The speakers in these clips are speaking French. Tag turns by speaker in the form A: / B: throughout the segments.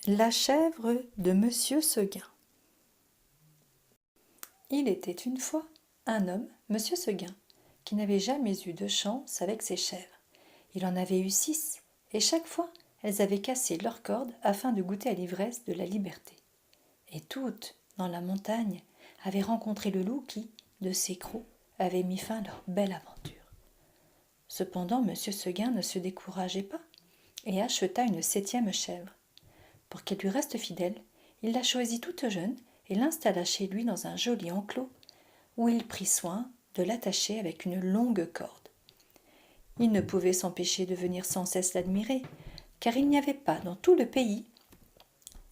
A: La chèvre de Monsieur Seguin. Il était une fois un homme, Monsieur Seguin, qui n'avait jamais eu de chance avec ses chèvres. Il en avait eu 6, et chaque fois elles avaient cassé leurs cordes afin de goûter à l'ivresse de la liberté. Et toutes, dans la montagne, avaient rencontré le loup qui, de ses crocs, avait mis fin à leur belle aventure. Cependant, Monsieur Seguin ne se décourageait pas et acheta une 7e chèvre. Pour qu'elle lui reste fidèle, il la choisit toute jeune et l'installa chez lui dans un joli enclos où il prit soin de l'attacher avec une longue corde. Il ne pouvait s'empêcher de venir sans cesse l'admirer, car il n'y avait pas dans tout le pays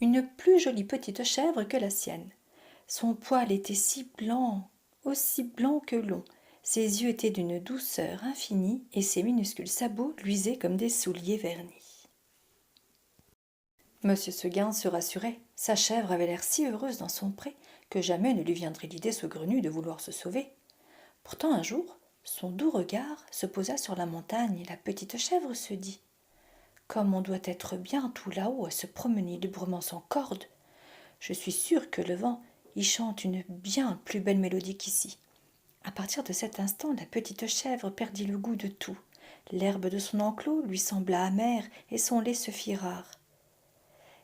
A: une plus jolie petite chèvre que la sienne. Son poil était si blanc, aussi blanc que long, ses yeux étaient d'une douceur infinie et ses minuscules sabots luisaient comme des souliers vernis. Monsieur Seguin se rassurait. Sa chèvre avait l'air si heureuse dans son pré que jamais ne lui viendrait l'idée saugrenue de vouloir se sauver. Pourtant un jour, son doux regard se posa sur la montagne et la petite chèvre se dit « Comme on doit être bien tout là-haut à se promener librement sans corde. Je suis sûre que le vent y chante une bien plus belle mélodie qu'ici. » À partir de cet instant, la petite chèvre perdit le goût de tout. L'herbe de son enclos lui sembla amère et son lait se fit rare.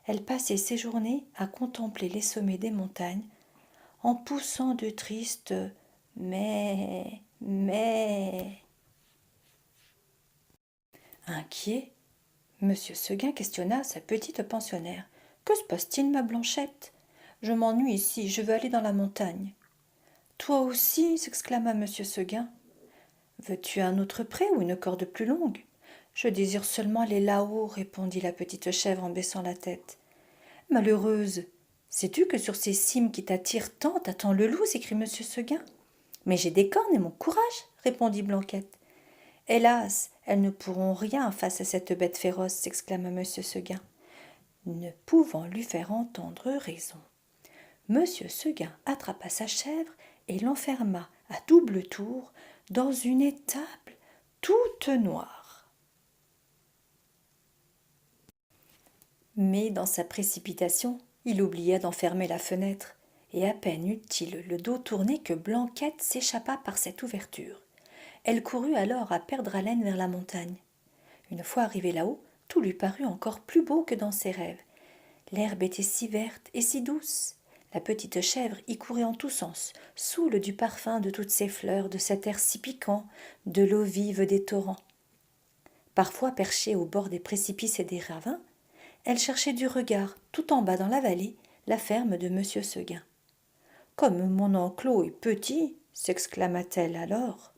A: Elle passait ses journées à contempler les sommets des montagnes, en poussant de tristes mais. Inquiet, Monsieur Seguin questionna sa petite pensionnaire. Que se passe-t-il, ma Blanchette? Je m'ennuie ici, je veux aller dans la montagne. Toi aussi, s'exclama Monsieur Seguin. Veux-tu un autre pré ou une corde plus longue? Je désire seulement aller là-haut, répondit la petite chèvre en baissant la tête. Malheureuse, sais-tu que sur ces cimes qui t'attirent tant t'attend le loup, s'écrie Monsieur Seguin. Mais j'ai des cornes et mon courage, répondit Blanquette. Hélas, elles ne pourront rien face à cette bête féroce, s'exclama Monsieur Seguin, ne pouvant lui faire entendre raison. Monsieur Seguin attrapa sa chèvre et l'enferma à double tour dans une étable toute noire. Mais dans sa précipitation, il oublia d'enfermer la fenêtre, et à peine eut-il le dos tourné que Blanquette s'échappa par cette ouverture. Elle courut alors à perdre haleine vers la montagne. Une fois arrivée là-haut, tout lui parut encore plus beau que dans ses rêves. L'herbe était si verte et si douce. La petite chèvre y courait en tous sens, saoule du parfum de toutes ces fleurs, de cet air si piquant, de l'eau vive des torrents. Parfois perchée au bord des précipices et des ravins, elle cherchait du regard, tout en bas dans la vallée, la ferme de Monsieur Seguin. « Comme mon enclos est petit, s'exclama-t-elle alors,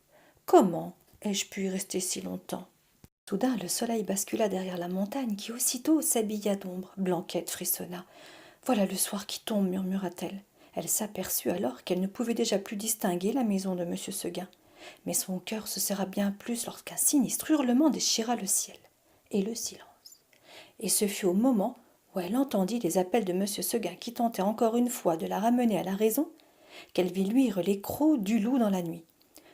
A: comment ai-je pu y rester si longtemps ?» Soudain, le soleil bascula derrière la montagne qui aussitôt s'habilla d'ombre. Blanquette frissonna. « Voilà le soir qui tombe, murmura-t-elle. Elle s'aperçut alors qu'elle ne pouvait déjà plus distinguer la maison de Monsieur Seguin. Mais son cœur se serra bien plus lorsqu'un sinistre hurlement déchira le ciel et le silence. Et ce fut au moment où elle entendit les appels de Monsieur Seguin qui tentait encore une fois de la ramener à la raison, qu'elle vit luire les crocs du loup dans la nuit.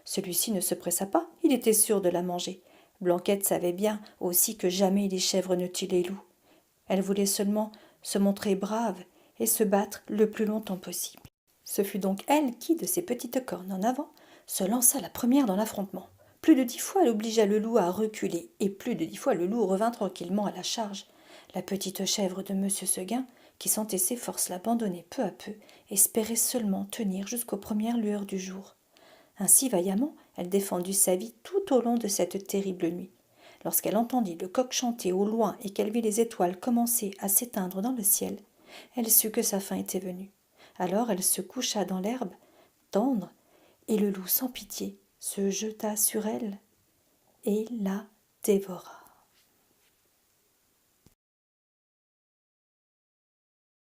A: Celui-ci ne se pressa pas, il était sûr de la manger. Blanquette savait bien aussi que jamais les chèvres ne tuent les loups. Elle voulait seulement se montrer brave et se battre le plus longtemps possible. Ce fut donc elle qui, de ses petites cornes en avant, se lança la première dans l'affrontement. Plus de 10 fois elle obligea le loup à reculer, et plus de 10 fois le loup revint tranquillement à la charge. La petite chèvre de Monsieur Seguin, qui sentait ses forces l'abandonner peu à peu, espérait seulement tenir jusqu'aux premières lueurs du jour. Ainsi vaillamment, elle défendit sa vie tout au long de cette terrible nuit. Lorsqu'elle entendit le coq chanter au loin et qu'elle vit les étoiles commencer à s'éteindre dans le ciel, elle sut que sa fin était venue. Alors elle se coucha dans l'herbe tendre, et le loup sans pitié se jeta sur elle et la dévora.